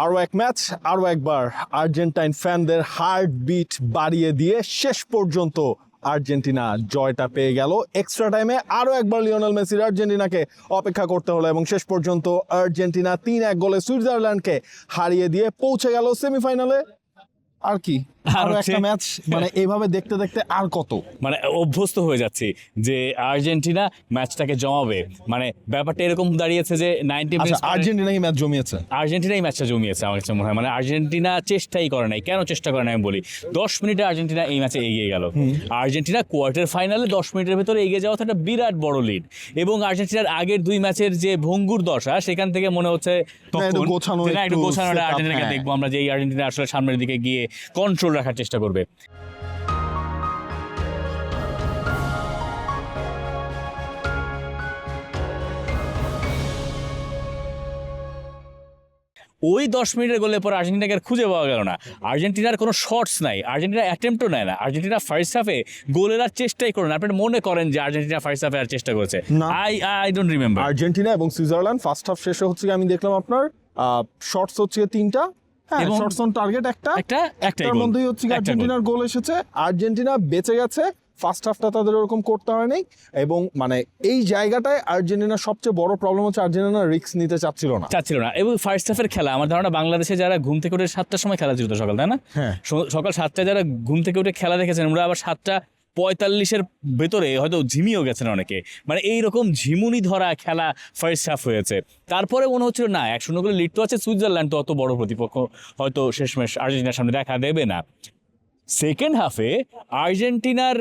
আরও এক ম্যাচ, আরও একবার আর্জেন্টাইন ফ্যানদের হার্ট বিট বাড়িয়ে দিয়ে শেষ পর্যন্ত আর্জেন্টিনা জয়টা পেয়ে গেল। এক্সট্রা টাইমে আরও একবার লিওনেল মেসির আর্জেন্টিনাকে অপেক্ষা করতে হলো এবং শেষ পর্যন্ত আর্জেন্টিনা 3-1 গোলে সুইজারল্যান্ডকে হারিয়ে দিয়ে পৌঁছে গেল সেমিফাইনালে। আর কি আরো একটা ম্যাচ, মানে এইভাবে দেখতে দেখতে আর কত, মানে অভ্যস্ত হয়ে যাচ্ছি যে আর্জেন্টিনা ম্যাচটাকে জমাবে। মানে ব্যাপারটা এরকম দাঁড়িয়েছে যে 90 মিনিট আর্জেন্টিনাই ম্যাচ জমিয়েছে, আর্জেন্টিনাই ম্যাচটা জমিয়েছে আমার কাছে মনে হয়। মানে আর্জেন্টিনা চেষ্টাই করে নাই। কেন চেষ্টা করে নাই আমি বলি, 10 মিনিটে আর্জেন্টিনা এই ম্যাচে এগিয়ে গেল। আর্জেন্টিনা কোয়ার্টার ফাইনালে 10 মিনিটের ভেতরে এগিয়ে যাওয়া তো একটা বিরাট বড় লিড, এবং আর্জেন্টিনার আগের 2 ম্যাচের যে ভঙ্গুর দশা সেখান থেকে মনে হচ্ছে একটু গোছানোটা আর্জেন্টিনাকে দেখবো আমরা, যে এই আর্জেন্টিনা আসলে সামনের দিকে গিয়ে কন্ট্রোল রাখার চেষ্টা করবে। ওই 10 মিনিটের গোলের পর আর্জেন্টিনাকে আর খুঁজে পাওয়া গেল না। আর্জেন্টিনার কোনো শটস নাই, আর্জেন্টিনা অ্যাটেম্পটও নেয় না। আর্জেন্টিনা ফার্স্ট হাফে গোলের আর চেষ্টাই করে না। আপনারা মনে করেন যে আর্জেন্টিনা ফার্স্ট হাফে আর চেষ্টা করেছে? I don't remember. আর্জেন্টিনা এবং সুইজারল্যান্ড ফার্স্ট হাফ শেষে হচ্ছে আমি দেখলাম আপনার শটস হচ্ছে 3টা, এবং শটস অন টার্গেট একটার মধ্যেই হচ্ছে আর্জেন্টিনার গোল এসেছে। আর্জেন্টিনা বেঁচে গেছে, ফার্স্ট হাফটা তাদের ওরকম করতে হয় নাই। এবং মানে এই জায়গাটায় আর্জেন্টিনার সবচেয়ে বড় প্রবলেম হচ্ছে আর্জেন্টিনা রিস্ক নিতে চাচ্ছিল না। এবং ফার্স্ট হাফের খেলা আমার ধারণা বাংলাদেশে যারা ঘুম থেকে উঠে 7টার সময় খেলা ছিল সকাল, তাই না? সকাল 7টায় যারা ঘুম থেকে উঠে খেলা দেখেছেন, ওরা আবার 7:45 ভেতরে হয়তো ঝিমিয়েও গেছেন অনেকে। মানে এইরকম ঝিমুনি ধরা খেলা ফার্স্ট হাফ হয়েছে। তারপরে মনে হচ্ছিল না 1-0 করে লিড তো আছে, সুইজারল্যান্ড তো অত বড় প্রতিপক্ষ হয়তো শেষমেশ আর্জেন্টিনার সামনে দেখা দেবে না। সেকেন্ড হাফে আর্জেন্টিনার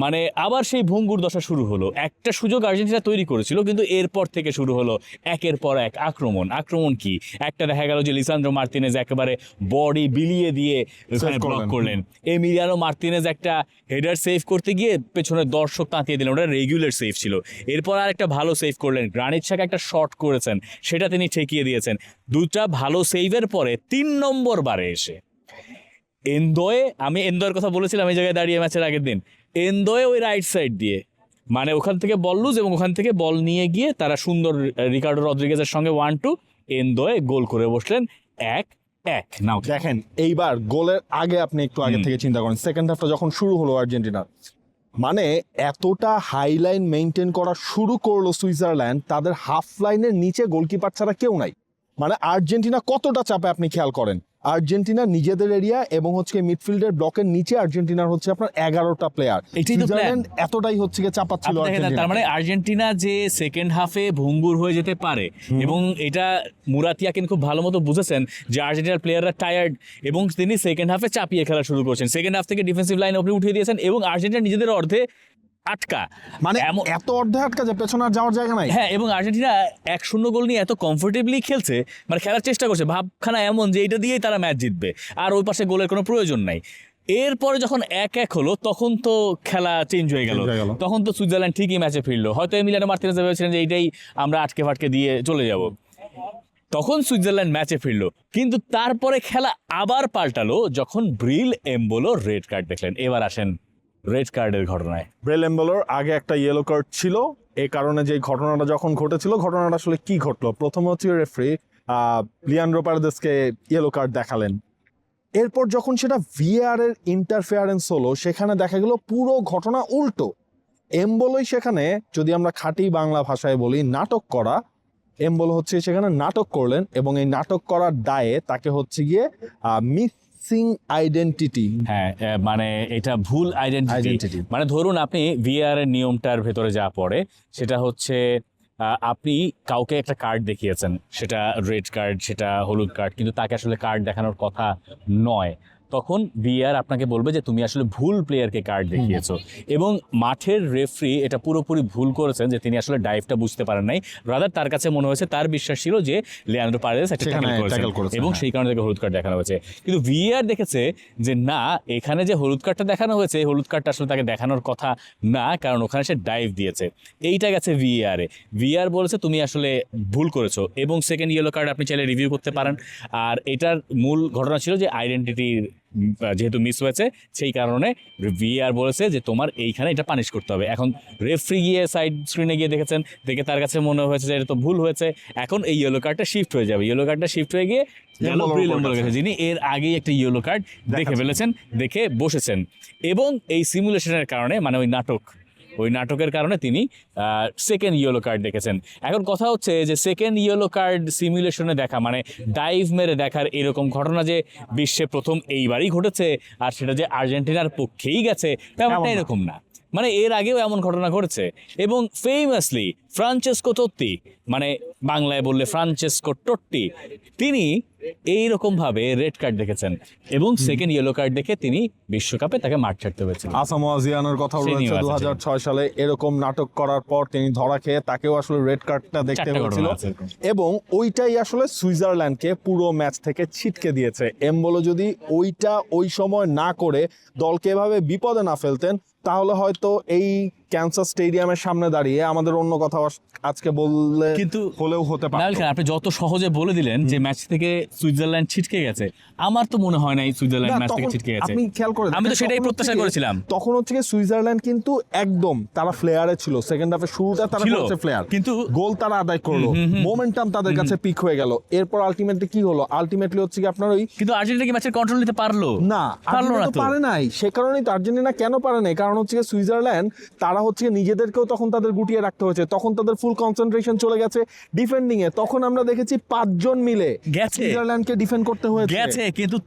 মানে আবার সেই ভঙ্গুর দশা শুরু হলো। একটা সুযোগ আর্জেন্টিনা তৈরি করেছিল, কিন্তু এরপর থেকে শুরু হলো একের পর এক আক্রমণ কি একটা দেখা গেল যে লিসান্দ্রো মার্তিনেজ একেবারে বডি বিলিয়ে দিয়ে ব্লক করলেন। এমিলিয়ানো মার্তিনেজ একটা হেডার সেভ করতে গিয়ে পেছনে দর্শক তাঁতিয়ে দিলেন, ওটা রেগুলার সেভ ছিল। এরপর আর একটা ভালো সেভ করলেন, গ্রানিট শাকা একটা শট করেছেন, সেটা তিনি ঠেকিয়ে দিয়েছেন। দুটা ভালো সেভের পরে 3 নম্বর বারে এসে এনদোয়ে, আমি এনদোয়ের কথা বলেছিলাম এই জায়গায় দাঁড়িয়ে ম্যাচের আগের দিন, এনদোয়ে ওই রাইট সাইড দিয়ে মানে ওখান থেকে বল লুজ এবং ওখান থেকে বল নিয়ে গিয়ে তারা সুন্দর রিকার্ডো রদ্রিগেজের সঙ্গে 1-2, এনদোয়ে গোল করে বসলেন 1-1। নাও দেখেন এইবার গোলের আগে আপনি একটু আগে থেকে চিন্তা করেন, সেকেন্ড হাফটা যখন শুরু হলো আর্জেন্টিনা, মানে এতটা হাই লাইন মেনটেন করা শুরু করলো সুইজারল্যান্ড, তাদের হাফ লাইনের নিচে গোলকিপার ছাড়া কেউ নাই। মানে আর্জেন্টিনা কতটা চাপে আপনি খেয়াল করেন, আর্জেন্টিনা নিজেদের এরিয়া এবং হচ্ছে মিডফিল্ডের ব্লকের নিচে আর্জেন্টিনার হচ্ছে আপনার 11টা প্লেয়ার। সুইজারল্যান্ড এতটাই হচ্ছে চাপাচ্ছিল। তার মানে আর্জেন্টিনা যে সেকেন্ড হাফে ভঙ্গুর হয়ে যেতে পারে, এবং এটা মুরাতিয়া কিন্তু খুব ভালো মতো বুঝেছেন যে আর্জেন্টিনার প্লেয়াররা টায়ার্ড, এবং তিনি সেকেন্ড হাফে চাপিয়ে খেলা শুরু করছেন। সেকেন্ড হাফ থেকে ডিফেন্সিভ লাইন উপরে উঠিয়ে দিয়েছেন এবং আর্জেন্টিনা নিজেদের অর্ধে আটকা, মানে এত অর্ধে আটকা যে পেছনে আর যাওয়ার জায়গা নাই। হ্যাঁ, এবং আর্জেন্টিনা 1-0 গোল নিয়ে এত কমফোর্টেবলি খেলছে, মানে খেলার চেষ্টা করছে, ভাবখানা এমন যে এটা দিয়েই তারা ম্যাচ জিতবে, আর ওই পাশে গোলের কোনো প্রয়োজন নাই। এরপরে যখন 1-1 হলো তখন তো খেলা চেঞ্জ হয়ে গেল। তখন তো সুইজারল্যান্ড ঠিকই ম্যাচে ফিরলো। হয়তো এমিলিয়ানো মার্তিনেজ ভেবেছিলেন যে এইটাই আমরা আটকে ফাটকে দিয়ে চলে যাব, তখন সুইজারল্যান্ড ম্যাচে ফিরলো। কিন্তু তারপরে খেলা আবার পাল্টালো যখন ব্রিল এমবোলো রেড কার্ড দেখলেন। এবার আসেন রেড কার্ডের ঘটনায়। ব্রিল এমবোলোর আগে একটা ইয়েলো কার্ড ছিল, এই কারণে যে ঘটনাটা যখন ঘটেছিল, ঘটনাটা আসলে কি ঘটলো, প্রথমে হচ্ছে রেফারি লিয়ান্ড্রো পারেদেসকে ইয়েলো কার্ড দেখালেন। এরপর যখন সেটা ভিএআর এর ইন্টারফেয়ারেন্স হলো, সেখানে দেখা গেল পুরো ঘটনা উল্টো। এমবোলোই সেখানে, যদি আমরা খাঁটি বাংলা ভাষায় বলি, নাটক করা। এমবোলো হচ্ছে সেখানে নাটক করলেন, এবং এই নাটক করার দায়ে তাকে হচ্ছে গিয়ে মিসিং আইডেন্টিটি, হ্যাঁ মানে এটা ভুল আইডেন্টিটি। মানে ধরুন আপনি ভিআর এর নিয়মটার ভেতরে যা পড়ে সেটা হচ্ছে আপনি কাউকে একটা কার্ড দেখিয়েছেন, সেটা রেড কার্ড, সেটা হলুদ কার্ড, কিন্তু তাকে আসলে কার্ড দেখানোর কথা নয়। তখন ভিআর আপনাকে বলবে যে তুমি আসলে ভুল প্লেয়ারকে কার্ড দেখিয়েছো, এবং মাঠের রেফারি এটা পুরোপুরি ভুল করেছেন যে তিনি আসলে ডাইভটা বুঝতে পারেন নাই। রাদার তার কাছে মনে হয়েছে, তার বিশ্বাস ছিল যে লিয়ান্ড্রো পারেদেস একটা ট্যাকল করেছেন এবং সেই কারণে তাকে হলুদ কার্ড দেখানো হয়েছে। কিন্তু ভিআর দেখেছে যে না, এখানে যে হলুদ কার্ডটা দেখানো হয়েছে, হলুদ কার্ডটা আসলে তাকে দেখানোর কথা না, কারণ ওখানে সে ডাইভ দিয়েছে। এইটা গেছে ভিআরে। ভিআর বলেছে তুমি আসলে ভুল করেছো, এবং সেকেন্ড ইয়েলো কার্ড আপনি চাইলে রিভিউ করতে পারেন। আর এটার মূল ঘটনা ছিল যে আইডেন্টিটির যেহেতু মিস হয়েছে, সেই কারণে ভিআর বলেছে যে তোমার এইখানে এটা পানিশ করতে হবে। এখন রেফারি গিয়ে সাইড স্ক্রিনে গিয়ে দেখেছেন, দেখে তার কাছে মনে হয়েছে যে এটা তো ভুল হয়েছে। এখন এই ইয়েলো কার্ডটা শিফট হয়ে যাবে, ইয়েলো কার্ডটা শিফট হয়ে গিয়ে যিনি এর আগেই একটা ইয়েলো কার্ড দেখে ফেলেছেন, দেখে বসেছেন, এবং এই সিমুলেশনের কারণে মানে ওই নাটকের কারণে তিনি সেকেন্ড ইয়েলো কার্ড দেখেছেন। এখন কথা হচ্ছে যে সেকেন্ড ইয়েলো কার্ড সিমুলেশনে দেখা মানে ডাইভ মেরে দেখার এরকম ঘটনা যে বিশ্বে প্রথম এইবারই ঘটেছে, আর সেটা যে আর্জেন্টিনার পক্ষেই গেছে ব্যাপারটা এরকম না, মানে এর আগেও এমন ঘটনা ঘটেছে। এবং ফেমাসলি ফ্রাঞ্চেসকো তোত্তি, মানে বাংলায় বললে ফ্রাঞ্চেসকো টোট্টি, তিনি এইরকম ভাবে রেড কার্ড দেখেছেন এবং সেকেন্ড ইয়েলো কার্ড দেখে তিনি বিশ্বকাপে তাকে মাঠ ছাড়তে হয়েছিল। আসামোয়া জিয়ানের কথা রয়েছে 2006 সালে এরকম নাটক করার পর তিনি ধরা খেয়ে তাকেও আসলে রেড কার্ডটা দেখতে হয়েছিল, এবং ওইটাই আসলে সুইজারল্যান্ডকে পুরো ম্যাচ থেকে ছিটকে দিয়েছে। এমবলো যদি ওইটা ওই সময় না করে দলকে এভাবে বিপদে না ফেলতেন, তাহলে হয়তো এই ক্যান্সার স্টেডিয়ামের সামনে দাঁড়িয়ে আমাদের অন্য কথা আজকে বললে কিন্তু হলেও হতে পারে। আপনি যত সহজে বলে দিলেন যে ম্যাচ থেকে সুইজারল্যান্ড ছিটকে গেছে, আমার তো মনে হয় না সুইজারল্যান্ড ম্যাচ থেকে ছিটকে গেছে। আপনি খেয়াল করে আমি তো সেটাই প্রত্যাশা করেছিলাম। তখন হচ্ছে কি সুইজারল্যান্ড কিন্তু একদম তারা ফ্লেয়ারে ছিল, সেকেন্ড হাফের শুরুটা তারা করেছে ফ্লেয়ার, কিন্তু গোল তারা আদায় করলো, মোমেন্টাম তাদের কাছে পিক হয়ে গেল। এরপর আলটিমেটলি কি হলো, আলটিমেটলি হচ্ছে কি আপনার ওই, কিন্তু আর্জেন্টিনা কি ম্যাচের কন্ট্রোল নিতে পারলো না, আর্জেন্টিনা তো পারে নাই। সে কারণেই তো আর্জেন্টিনা কেন পারে নাই, কারণ হচ্ছে সুইজারল্যান্ড তারা হচ্ছে নিজেদেরকেও তখন তাদের গুটিয়ে রাখতে হয়েছে, তখন তাদের ফুল কনসেন্ট্রেশন চলে গেছে ডিফেন্ডিং এ। তখন আমরা দেখেছি 5 জন মিলে সুইজারল্যান্ডকে ডিফেন্ড করতে হয়েছে, কিন্তু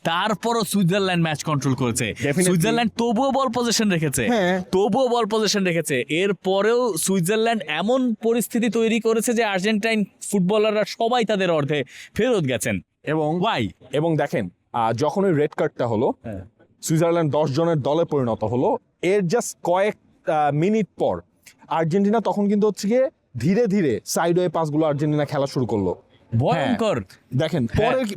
তারপরও সুইজারল্যান্ড ম্যাচ কন্ট্রোল করেছে। সুইজারল্যান্ড তবুও বল পজিশন রেখেছে, এরপরেও সুইজারল্যান্ড এমন পরিস্থিতি তৈরি করেছে যে আর্জেন্টাইন ফুটবলাররা সবাই তাদের অর্ধে ফেরত গেছেন। এবং দেখেন যখন ওই রেড কার্ডটা হলো, সুইজারল্যান্ড 10 জনের দলে পরিণত হলো, এর জাস্ট কয়েক মিনিট পর আর্জেন্টিনা তখন কিন্তু হচ্ছে গিয়ে ধীরে ধীরে সাইডওয়ে পাসগুলো আর্জেন্টিনা খেলা শুরু করলো। ভয়ঙ্কর। দেখেন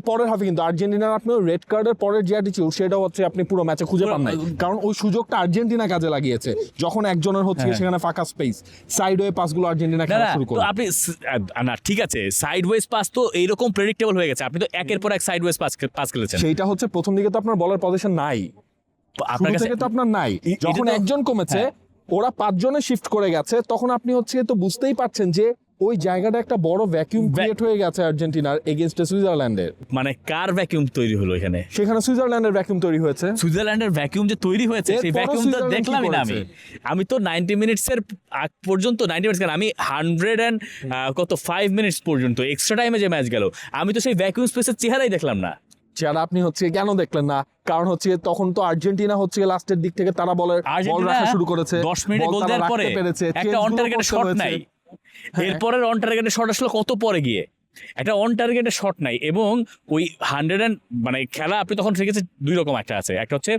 পরের হাফে কিন্তু আর্জেন্টিনার আপনি রেড কার্ডের পরের যে অ্যাটিটিউড সেটা হচ্ছে আপনি পুরো ম্যাচে খুঁজে পান নাই, কারণ ওই সুযোগটা আর্জেন্টিনা কাজে লাগিয়েছে। যখন একজনের হচ্ছে সেখানে ফাঁকা স্পেস, সাইডওয়ে পাসগুলো আর্জেন্টিনা খেলা শুরু করলো। আপনি না, ঠিক আছে, সাইডওয়েজ পাস তো এইরকম প্রেডিক্টেবল হয়ে গেছে, আপনি তো একের পর এক সাইডওয়েজ পাস খেলেছেন। সেইটা হচ্ছে প্রথম দিকে তো আপনার বলার পজিশন নাই, আপনার কাছে তো আপনার নাই। যখন একজন কমেছে, ওরা 5 জনে শিফট করে গেছে, তখন আপনি হচ্ছে তো বুঝতেই পারছেন যে ওই জায়গাটা একটা বড় ভ্যাকুয়াম ক্রিয়েট হয়ে গেছে আর্জেন্টিনার এগেইনস্ট সুইজারল্যান্ডের। মানে কার ভ্যাকুয়াম তৈরি হলো এখানে? সেখানে সুইজারল্যান্ডের ভ্যাকুয়াম তৈরি হয়েছে। সুইজারল্যান্ডের ভ্যাকুয়াম যে তৈরি হয়েছে, সেই ভ্যাকুয়াম তো দেখলামই না আমি তো 90 মিনিটসের আগ পর্যন্ত, 90 মিনিটস কেন, আমি 5 মিনিটস পর্যন্ত এক্সট্রা টাইমে যে ম্যাচ গেল, আমি তো সেই ভ্যাকুয়াম স্পেসের চেহারাই দেখলাম না। যারা আপনি হচ্ছে কেন দেখলেন না, কারণ হচ্ছে তখন তো আর্জেন্টিনা হচ্ছে লাস্টের দিক থেকে তারা বল রাখা শুরু করেছে। 10 মিনিটে গোল দেওয়ার পরে একটা অন টার্গেট শট নাই, এরপরের অন টার্গেটের শট আসলে কত পরে গিয়ে, একটা অন টার্গেটের শট নাই। এবং ওই 100 মানে খেলা আপনি তখন শিখেছে 2 রকম, একটা আছে, একটা হচ্ছে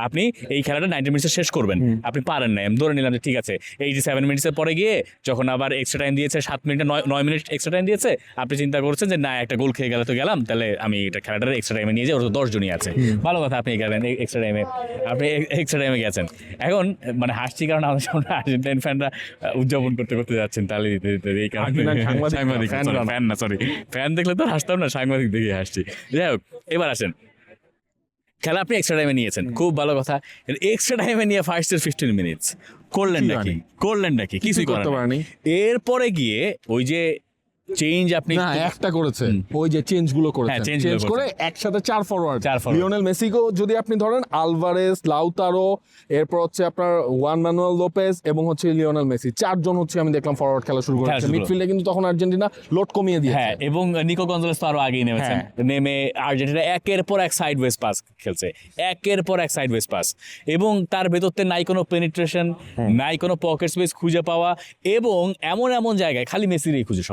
আপনি এই খেলাটা 90 মিনিটসে শেষ করবেন, আপনি পারেন না, আমি ধরে নিলাম যে ঠিক আছে 87 মিনিটসের পরে গিয়ে যখন আবার এক্সট্রা টাইম দিয়েছে, 7 মিনিটে 9 মিনিট এক্সট্রা টাইম দিয়েছে, আপনি চিন্তা করছেন যে না, একটা গোল খেয়ে গেলে তো গেলাম, তাহলে আমি এটা খেলাটার এক্সট্রা টাইমে নিয়ে যাই, ওর তো 10 জনই আছে, ভালো কথা, আপনি গেলেন এক্সট্রা টাইমে, আপনি এক্সট্রা টাইমে গেছেন। এখন মানে হাসছি কারণ আমাদের সামনে আর্জেন্টাইন ফ্যানরা উদযাপন করতে যাচ্ছেন তালি দিতে দিতে, এই কারণে ফ্যান দেখলে তো হাসতাম না, সাংবাদিক দেখে হাসছি। যাই হোক, এবার আসেন, খেলা আপনি এক্সট্রা টাইমে নিয়েছেন, খুব ভালো কথা। এক্সট্রা টাইমে নিয়ে ফার্স্টের 15 মিনিটস করলেন নাকি কিছুই করতে পারেনি। এরপরে গিয়ে ওই যে চেঞ্জ আপনি একটা করেছেন, ওই যে চেঞ্জ গুলো করেছেন, চেঞ্জ করে একসাথে 4 ফরওয়ার্ড, লিওনেল মেসিকে যদি আপনি ধরেন, আলভারেজ, লাউতারো, এরপর হচ্ছে আপনার ওয়ান ম্যানুয়েল লোপেজ এবং হচ্ছে লিওনেল মেসি, 4 জন হচ্ছে আমি দেখলাম ফরওয়ার্ড খেলা শুরু করেছে। মিডফিল্ডে কিন্তু তখন আর্জেন্টিনা লোড কমিয়ে দিয়েছে, এবং নিকো গঞ্জালেস তো আরো আগেই নেমেছেন, নেমে আর্জেন্টিনা একের পর এক সাইডওয়েজ পাস খেলছে, একের পর এক সাইডওয়েজ পাস, এবং তার ভেতরতে নাই কোনো পেনিট্রেশন, নাই কোনো পকেট স্পেস খুঁজে পাওয়া, এবং এমন জায়গায় খালি মেসিরই খুঁজে,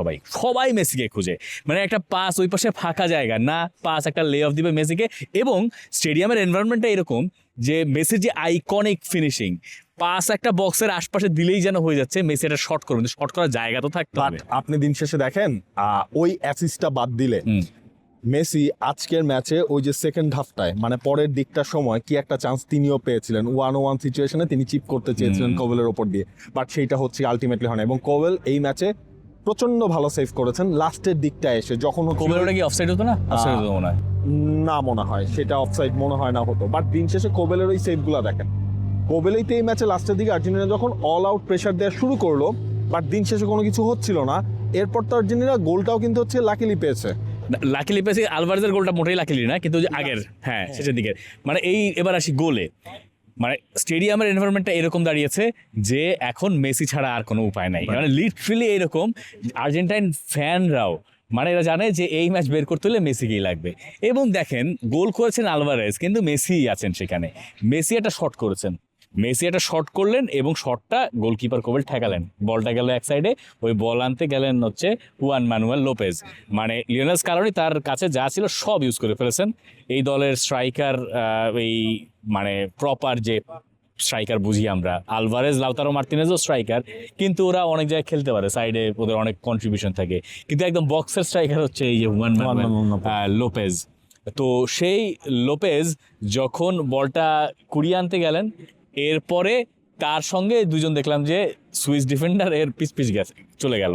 সবাই মেসিকে খুঁজে, মানে একটা পাস ওই পাশে ফাঁকা জায়গা না, পাস একটা লে অফ দিবে মেসিকে। এবং স্টেডিয়ামের এনভায়রনমেন্টটা এরকম যে মেসির যে আইকনিক ফিনিশিং, পাস একটা বক্সের আশপাশে দিলেই যেন হয়ে যাচ্ছে, মেসি একটা শট করবেন, শট করার জায়গা তো থাকতে হবে। আপনি দিন শেষে দেখেন ওই অ্যাসিস্টটা বাদ দিলে মেসি আজকের ম্যাচে ওই যে সেকেন্ড হাফটায় মানে পরের দিকটার সময় কি একটা চান্স তিনিও পেয়েছিলেন, 1-on-1 সিচুয়েশনে তিনি চিপ করতে চেয়েছিলেন কোভেলের ওপর দিয়ে, বাট সেইটা হচ্ছে আলটিমেটলি হয় না। এবং কোভেল এই ম্যাচে প্রচন্ড ভালো সেভ করেছেন লাস্টের দিকটা এসে, যখন কোভেলটা কি অফসাইড হতো না? অফসাইড হতো মনে হয় না, মনে হয় সেটা অফসাইড মনে হয় না হতো, বাট দিন শেষে কোভেলের ওই সেভগুলো দেখেন, কোভেলেইতে এই ম্যাচে লাস্টের দিকে আর্জেন্টিনা যখন অল আউট প্রেসার দেওয়া শুরু করলো, বাট দিন শেষে কোনো কিছু হচ্ছিল না। এরপর তো আর্জেন্টিনা গোলটাও কিন্তু হচ্ছে লাকিলি পেয়েছে, লাকিলি পেয়েছি, আলভারেজের গোলটা মোটেই লাকিলি না, কিন্তু ওই যে আগের হ্যাঁ শেষের দিকে মানে এবার আসি গোলে। মানে স্টেডিয়ামের এনভায়রনমেন্টটা এরকম দাঁড়িয়েছে যে এখন মেসি ছাড়া আর কোনো উপায় নাই, মানে লিটারালি এরকম। আর্জেন্টাইন ফ্যানরাও মানে এরা জানে যে এই ম্যাচ বের করতে হলে মেসিকেই লাগবে। এবং দেখেন গোল করেছেন আলভারেজ, কিন্তু মেসি আছেন সেখানে। মেসি একটা শট করলেন এবং শটটা গোলকিপার কোবেল ঠেকালেন, বলটা গেল এক সাইডে, ওই বল আনতে গেলেন হচ্ছে হুয়ান ম্যানুয়েল লোপেজ। মানে লিওনেল স্কালোনি তার কাছে যা ছিল সব ইউজ করে ফেলেছেন। এই দলের স্ট্রাইকার, এই মানে প্রপার যে স্ট্রাইকার বুঝি আমরা, আলভারেজ, লাউতারো মার্তিনেজও স্ট্রাইকার, কিন্তু ওরা অনেক জায়গায় খেলতে পারে, সাইডে ওদের অনেক কন্ট্রিবিউশন থাকে, কিন্তু একদম বক্সের স্ট্রাইকার হচ্ছে এই যে হুয়ান ম্যানুয়েল লোপেজ। তো সেই লোপেজ যখন বলটা কুড়িয়ে আনতে গেলেন, এরপরে তার সঙ্গে দুজন দেখলাম যে সুইস ডিফেন্ডার এর পিছ গেছে, চলে গেল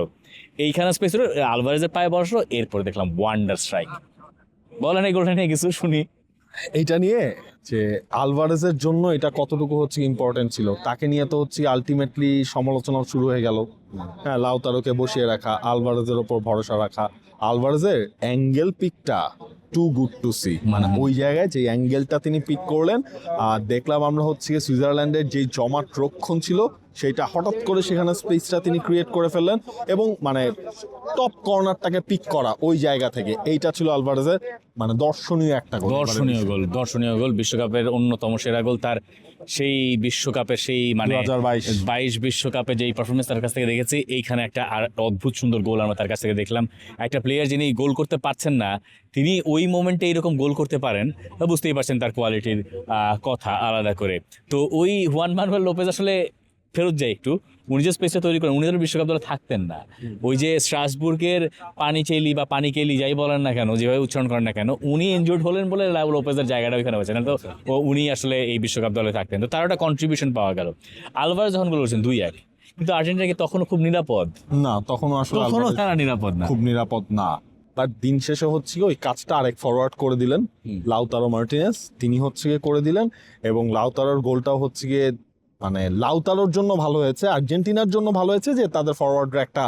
এইখানে স্পেস, আলভারেজের পায়ে বসলো, এরপরে দেখলাম ওয়ান্ডার স্ট্রাইক। বলেন এই গোলটা নিয়ে কিছু শুনি। এইটা নিয়ে যে আলভারেজের জন্য এটা কতটুকু হচ্ছে ইম্পর্টেন্ট ছিল, তাকে নিয়ে তো হচ্ছে আলটিমেটলি সমালোচনা শুরু হয়ে গেল। হ্যাঁ, লাউতারোকে বসিয়ে রাখা, আলভারেজের ওপর ভরসা রাখা, আলভারেজের অ্যাঙ্গেল পিকটা টু গুড টু সি। মানে ওই জায়গায় যে অ্যাঙ্গেলটা তিনি পিক করলেন, আর দেখলাম আমরা হচ্ছে সুইজারল্যান্ডের যে জমাট রক্ষণ ছিল সেইটা হঠাৎ করে সেখানে স্পেসটা তিনি ক্রিয়েট করে ফেললেন, এবং মানে টপ কর্নারটাকে পিক করা ওই জায়গা থেকে, এইটা ছিল আলভারেজের মানে দর্শনীয় একটা গোল। দর্শনীয় গোল, বিশ্বকাপের অন্যতম সেরা গোল তার। সেই বিশ্বকাপের সেই মানে 2022 বিশ্বকাপে যেই পারফরমেন্স তার কাছ থেকে দেখেছি, এইখানে একটা অদ্ভুত সুন্দর গোল আমরা তার কাছ থেকে দেখলাম। একটা প্লেয়ার যিনি গোল করতে পারছেন না, তিনি ওই মোমেন্টে এরকম গোল করতে পারেন, বুঝতেই পারছেন তার কোয়ালিটির কথা আলাদা করে। তো ওই হুয়ান ম্যানুয়েল লোপেজ আসলে ফেরত যায় একটু, উনি যে স্পেসটা তৈরি করেন, উনি যেন বিশ্বকাপ দলে থাকতেন না। ওই যে স্ট্রাসবুর্গের পানি কেলি যাই বলেন না কেন, যেভাবে উচ্চারণ করেন না কেন, উনি ইনজুর্ড হলেন বলে লোপেজের জায়গাটা ওইখানে হয়েছে না, তো উনি আসলে এই বিশ্বকাপ দলে থাকতেন, তো তার একটা কন্ট্রিবিউশন পাওয়া গেল। আলভারেজ যখন গোল করছেন 2-1, কিন্তু আর্জেন্টিনা কি তখনও খুব নিরাপদ? না, তখনও আসলে তারা নিরাপদ না, খুব নিরাপদ না। তার দিন শেষে হচ্ছে ওই কাজটা আরেক ফরওয়ার্ড করে দিলেন, লাউতারো মার্টিনেজ, তিনি হচ্ছে গিয়ে করে দিলেন। এবং লাউতারোর গোলটাও হচ্ছে গিয়ে মানে লাউতারোর জন্য ভালো হয়েছে, আর্জেন্টিনার জন্য ভালো হয়েছে যে তাদের ফরওয়ার্ডরা একটা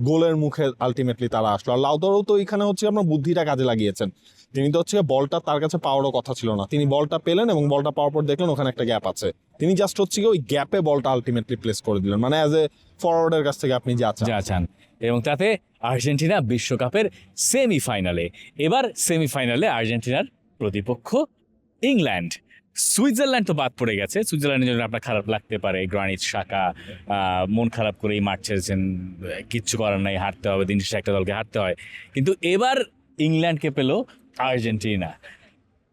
গোলের মুখে আলটিমেটলি তারা আসলো। আর লাউতারো তো এখানে হচ্ছে আপনার বুদ্ধিটা কাজে লাগিয়েছেন, তিনি তো হচ্ছে বলটা তার কাছে পাওয়ারও কথা ছিল না, তিনি বলটা পেলেন এবং বলটা পাওয়ার পর দেখলেন ওখানে একটা গ্যাপ আছে, তিনি জাস্ট হচ্ছে ওই গ্যাপে বলটা আলটিমেটলি প্লেস করে দিলেন, মানে অ্যাজ এ ফরওয়ার্ডের কাছ থেকে আপনি যা চান। এবং তাতে আর্জেন্টিনা বিশ্বকাপের সেমিফাইনালে। এবার সেমিফাইনালে আর্জেন্টিনার প্রতিপক্ষ ইংল্যান্ড। সুইজারল্যান্ড তো বাদ পড়ে গেছে, সুইজারল্যান্ডের জন্য আপনার খারাপ লাগতে পারে, গ্রানিট শাকা মন খারাপ করেই মাঠ ছেড়েছেন, কিচ্ছু করার নাই, হারতে হবে, দিন শেষে একটা দলকে হারতে হয়। কিন্তু এবার ইংল্যান্ডকে পেল আর্জেন্টিনা।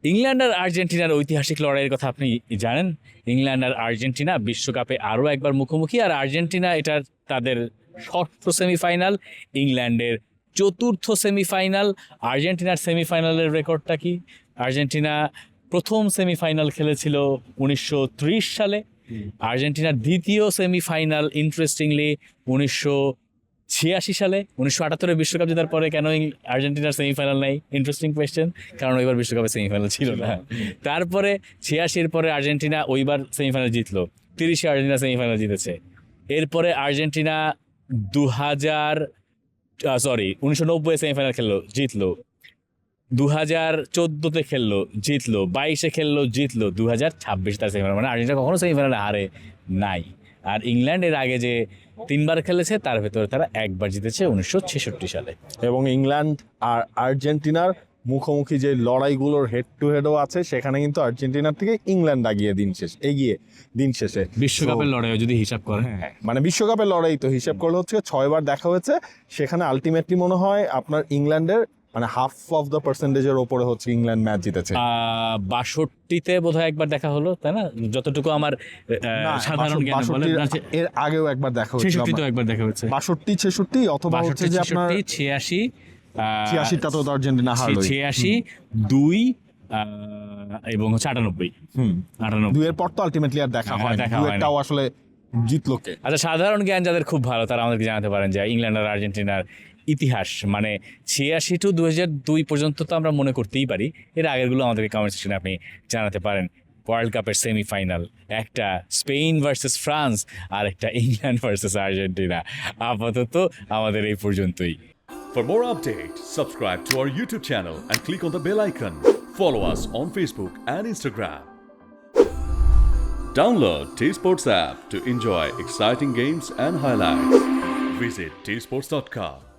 ইংল্যান্ড আর আর্জেন্টিনার ঐতিহাসিক লড়াইয়ের কথা আপনি জানেন। ইংল্যান্ড আর আর্জেন্টিনা বিশ্বকাপে আরও একবার মুখোমুখি, আর আর্জেন্টিনা এটার তাদের ষষ্ঠ সেমিফাইনাল, ইংল্যান্ডের চতুর্থ সেমিফাইনাল। আর্জেন্টিনার সেমিফাইনালের রেকর্ডটা কি? আর্জেন্টিনা প্রথম সেমিফাইনাল খেলেছিল 1930 সালে। আর্জেন্টিনার দ্বিতীয় সেমিফাইনাল ইন্টারেস্টিংলি 1986 সালে। 1978 বিশ্বকাপ জেতার পরে কেন আর্জেন্টিনার সেমিফাইনাল নেই? ইন্টারেস্টিং কোয়েশ্চেন, কারণ ওইবার বিশ্বকাপে সেমিফাইনাল ছিল না। তারপরে 86-এর পরে আর্জেন্টিনা ওইবার সেমিফাইনাল জিতলো, 30-এ আর্জেন্টিনা সেমিফাইনাল জিতেছে। এরপরে আর্জেন্টিনা 1990 সেমিফাইনাল খেললো, জিতলো। 2014-তে খেললো, জিতলো। 22-এ খেললো, জিতলো। 2026 তার সেমিফাইনাল, মানে আর্জেন্টিনা কখনো সেমিফাইনালে হারে নাই। আর ইংল্যান্ড এর আগে যে 3বার খেলেছে তার ভেতরে তারা একবার জিতেছে 1966 সালে। এবং ইংল্যান্ড আর আর্জেন্টিনার মুখোমুখি যে লড়াইগুলোর হেড টু হেডও আছে, সেখানে কিন্তু আর্জেন্টিনার থেকে ইংল্যান্ড এগিয়ে দিন শেষে বিশ্বকাপের লড়াইও যদি হিসাব করেন, মানে বিশ্বকাপের লড়াই তো হিসাব করলে হচ্ছে 6বার দেখা হয়েছে, সেখানে আলটিমেটলি মনে হয় আপনার ইংল্যান্ডের মানে হাফ অফ দ্য পার্সেন্টেজের ওপরে হচ্ছে ইংল্যান্ড ম্যাচ জিতেছে। 62-তে বোধহয় একবার দেখা হলো, তাই না? যতটুকু আমার সাধারণ জ্ঞান বলে। এর আগেও একবার দেখা হয়েছে, 66-তেও একবার দেখা হয়েছে। 62, 66 অথবা হচ্ছে যে আপনার 86টা তো আর্জেন্টিনা হারলো, 86, 2 এবং 98। 2 এর পর তো আলটিমেটলি আর দেখা হয় না, 2টাও আসলে জিতলো কে? আচ্ছা, সাধারণ জ্ঞান যাদের খুব ভালো তারা আমাদেরকে জানাতে পারেন যে ইংল্যান্ড আর আর্জেন্টিনার ইতিহাস, মানে 86 টু 2002 পর্যন্ত তো আমরা মনে করতেই পারি, এর আগেরগুলো আমাদেরকে কমেন্ট সেকশনে আপনি জানাতে পারেন। ওয়ার্ল্ড কাপের সেমিফাইনাল, একটা স্পেন ভার্সেস ফ্রান্স আর একটা ইংল্যান্ড ভার্সেস আর্জেন্টিনা। আপাতত আমাদের এই পর্যন্তই। For more updates, subscribe to our YouTube channel and click on the bell icon. Follow us on Facebook and Instagram. Download T Sports app to enjoy exciting games and highlights. Visit tsports.com.